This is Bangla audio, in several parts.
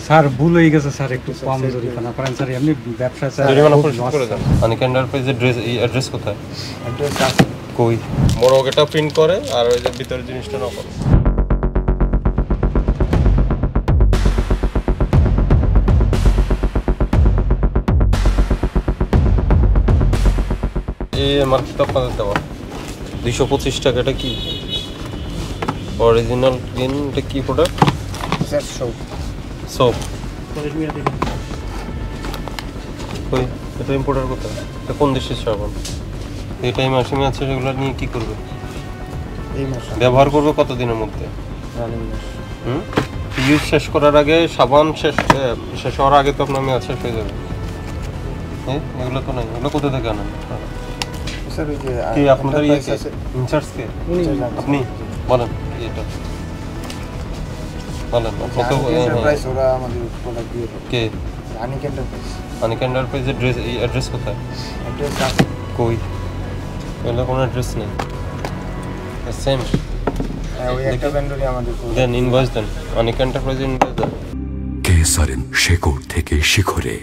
স্যার ভুল হয়ে গেছে স্যার, একটু কম জরিমানা করেন স্যার, এমনি ব্যবসা স্যার জরিমানা পরিশোধ করে দেন। আনিকা এন্টারপ্রাইজের অ্যাড্রেস কোথায়? অ্যাড্রেস আছে কই? মোরগ এটা প্রিন্ট করে আর ওই যে ভিতরের জিনিসটা নকল। এই মার্কেট আপনাদের দেওয়া 225 টাকা। এটা কি অরিজিনাল গ্রিন? এটা কি প্রোডাক্ট? Sir soap. কই এটা ইম্পোর্টার কোথায়? এটা কোন দেশের সাবান? এই টাইম আসামি আছে, সেগুলো নিয়ে কি করবে? এই মাসে ব্যবহার করবে কতদিনের মধ্যে? ইউজ শেষ করার আগে, সাবান শেষ হওয়ার আগে তো আপনার মেয়াদ শেষ হয়ে যাবে। হ্যাঁ, এগুলো তো নাই। এগুলো কোথা থেকে আনেন স্যার? ওই যে কি আপনাদের ইনচার্জ কে? আপনি বলেন এটা বলেন। কত এন্টারপ্রাইজ ওরা আমাদের প্রোডাক্ট দিয়ে কে? আনিকা এন্টারপ্রাইজ। আনিকা এন্টারপ্রাইজের অ্যাড্রেস কোথায়? অ্যাড্রেস আছে কই? এগুলো কোনো অ্যাড্রেস নেই। সেম ওই একটা ভেন্ডরই আমাদের দেন, ইনভয়েস দেন। আনিকা এন্টারপ্রাইজের ইনভয়েস দেন। কেসারেন শেকড় থেকে শিখরে।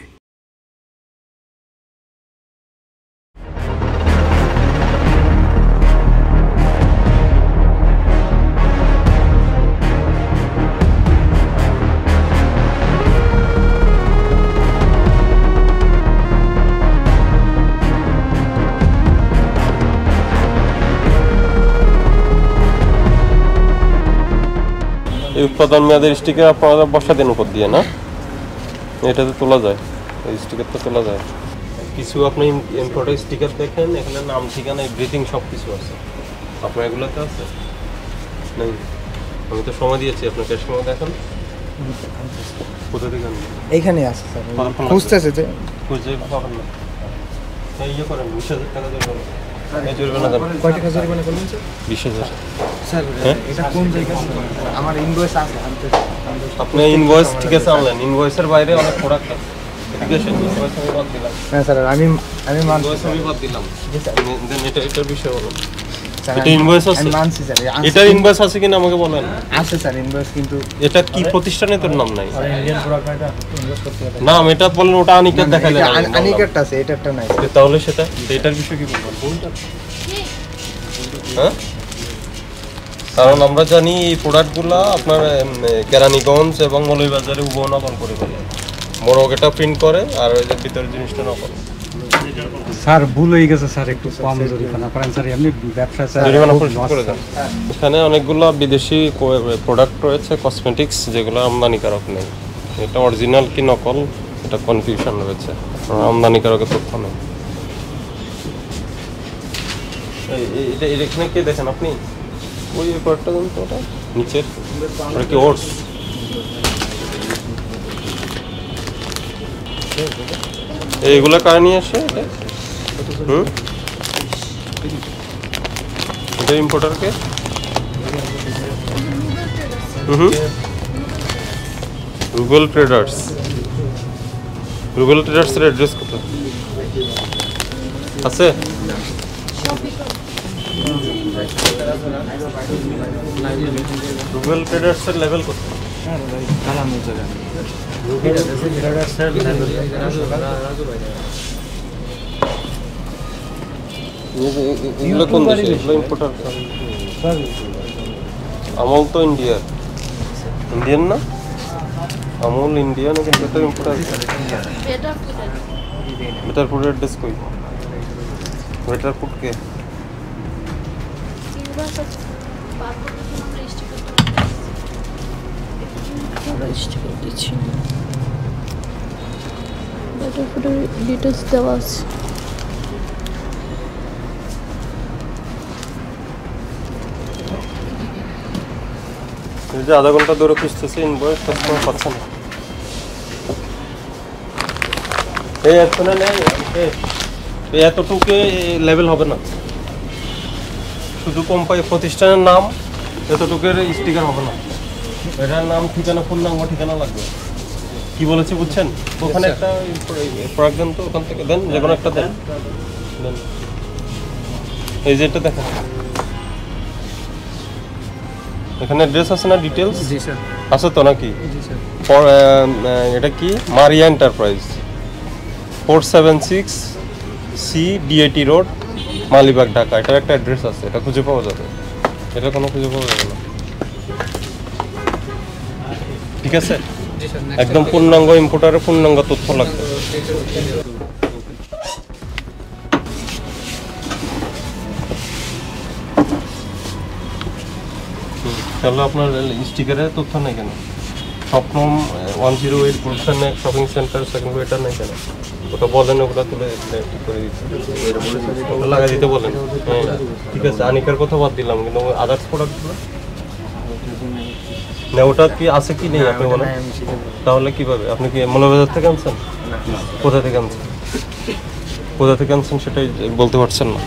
এই উৎপাদন মেয়াদের স্টিকার আপনারা বসা দেন উপর দিয়ে, না? এটাতে তোলা যায়, এই স্টিকারটা তোলা যায়। কিছু আপনি ইম্পোর্টের স্টিকার দেখেন, এখানে নাম, ঠিকানা, এভরিথিং সব কিছু আছে। আপনার এগুলোতে আছে? নেই। আমি তো সময় দিয়েছি আপনাকে, সময় দেখেন। কোথা থেকে আনবেন? এইখানে আছে স্যার, খুঁজতেছে যে খুঁজে পাবেন না। ইয়ে করেন, 20,000 টাকা জরিমানা। এই জরিমানা দেন। কয় টাকা জরিমানা করলেন স্যার? 20,000। স্যার এটা কোন জায়গা? আমার ইনভয়েস আছে। আপনি ইনভয়েস ঠিক আছে আনলেন, ইনভয়েসের বাইরে অনেক প্রোডাক্ট আছে। ঠিক আছে, ইনভয়েস আমি বাদ দিলাম। হ্যাঁ স্যার, আমি মানছি। ইনভয়েস আমি বাদ দিলাম। দেন এটার বিষয় বলুন। স্যার এটা ইনভয়েস আছে? আমি মানছি স্যার। এটার ইনভয়েস আছে কিনা আমাকে বলেন। আছে স্যার ইনভয়েস, কিন্তু এটা কি প্রতিষ্ঠানে তোর নাম নাই? ইন্ডিয়ান প্রোডাক্ট এটা ইনভয়েস করতে হবে। নাম এটা বলেন, ওটা আনিকার দেখাইলেন। আনিকারটা আছে, এটারটা নাই। তাহলে সেটা এটার বিষয় কি বলবেন? কোনটা? হ্যাঁ, কারণ আমরা জানি এই প্রোডাক্টগুলো আপনার কেরানীগঞ্জ এবং মৌলভীবাজারে উভয় নকল করে ফেলে। মোরগ এটা প্রিন্ট করে আর ওই যে ভিতরের জিনিসটা নকল। স্যার ভুল হয়ে গেছে স্যার, একটু কম জরিমানা করেন স্যার, এমনি ব্যবসা স্যার জরিমানা পরিশোধ করে দেন। এখানে অনেকগুলো বিদেশি প্রোডাক্ট রয়েছে, কসমেটিক্স, যেগুলো আমদানিকারক নেই। এটা অরিজিনাল কি নকল, এটা কনফিউশন রয়েছে, আমদানিকারকের তথ্য নেই। এখানে কে দেখেন আপনি? ওই প্রোডাক্টটা দেন তো, ওটা নিচের, ওটা কি ওটস? এইগুলো কারা নিয়ে আসে? এটা ইম্পোর্টারকে? রুবেল ট্রেডার্স। রুবেল ট্রেডার্সের অ্যাড্রেস কোথায় আছে? রুবেল ট্রেডার্সের লেভেল কোথায়? এগুলো কোন দেশে? এগুলো ইম্পোর্টার। আমল তো ইন্ডিয়ান না? আমল ইন্ডিয়ান, কিন্তু এটা ইম্পোর্টার। বেটার ফুডের অ্যাড্রেস কই? বেটার ফুড কে? বেটার ফুডের ডিটেলস দেওয়া আছে। এই যে আধা ঘন্টা ধরে খুঁজতেছে, ইনভয়েস কাস্টমার পাচ্ছে না। এই এতটা নেই, এই এতটুকু লেভেল হবে না। শুধু কোম্পানি প্রতিষ্ঠানের নাম, এতটুকুর স্টিকার হবে না। এটার নাম, ঠিকানা, ফোন নাম্বার, ঠিকানা লাগবে। কি বলেছি বুঝছেন? ওখানে একটা প্রোডাক্ট দেন তো, ওখান থেকে দেন, যে কোনো একটা দেন। এই যে এটা দেখেন, এখানে অ্যাড্রেস আছে না, ডিটেলস জি স্যার। আছে তো নাকি? জি স্যার। এটা কি Maria enterprise, 476 C DIT road, Malibagh, Dhaka. এটার একটা অ্যাড্রেস আছে, এটা খুঁজে পাওয়া যাবে। এটা কোনো খুঁজে পাওয়া যাবে না। ঠিক আছে, জি স্যার। একদম পূর্ণাঙ্গ ইম্পোর্টারের পূর্ণাঙ্গ তথ্য লাগবে। তাহলে আপনার স্টিকারের তথ্য নেই কেন? স্বপ্নম 108 গুলশান শপিং সেন্টার সেকেন্ড এটা নেই কেন? ওটা বলেন, ওটা তুলে ঠিক করে দিতে, ওটা লাগা দিতে বলেন। হ্যাঁ ঠিক আছে, আনিকার কথা বাদ দিলাম, কিন্তু আদার্স প্রোডাক্টগুলো না, ওটা কি আছে কি নেই আপনি বলেন। তাহলে কিভাবে? আপনি কি মৌলবাজার থেকে আনছেন? কোথা থেকে আনছেন? কোথা থেকে আনছেন সেটাই বলতে পারছেন না।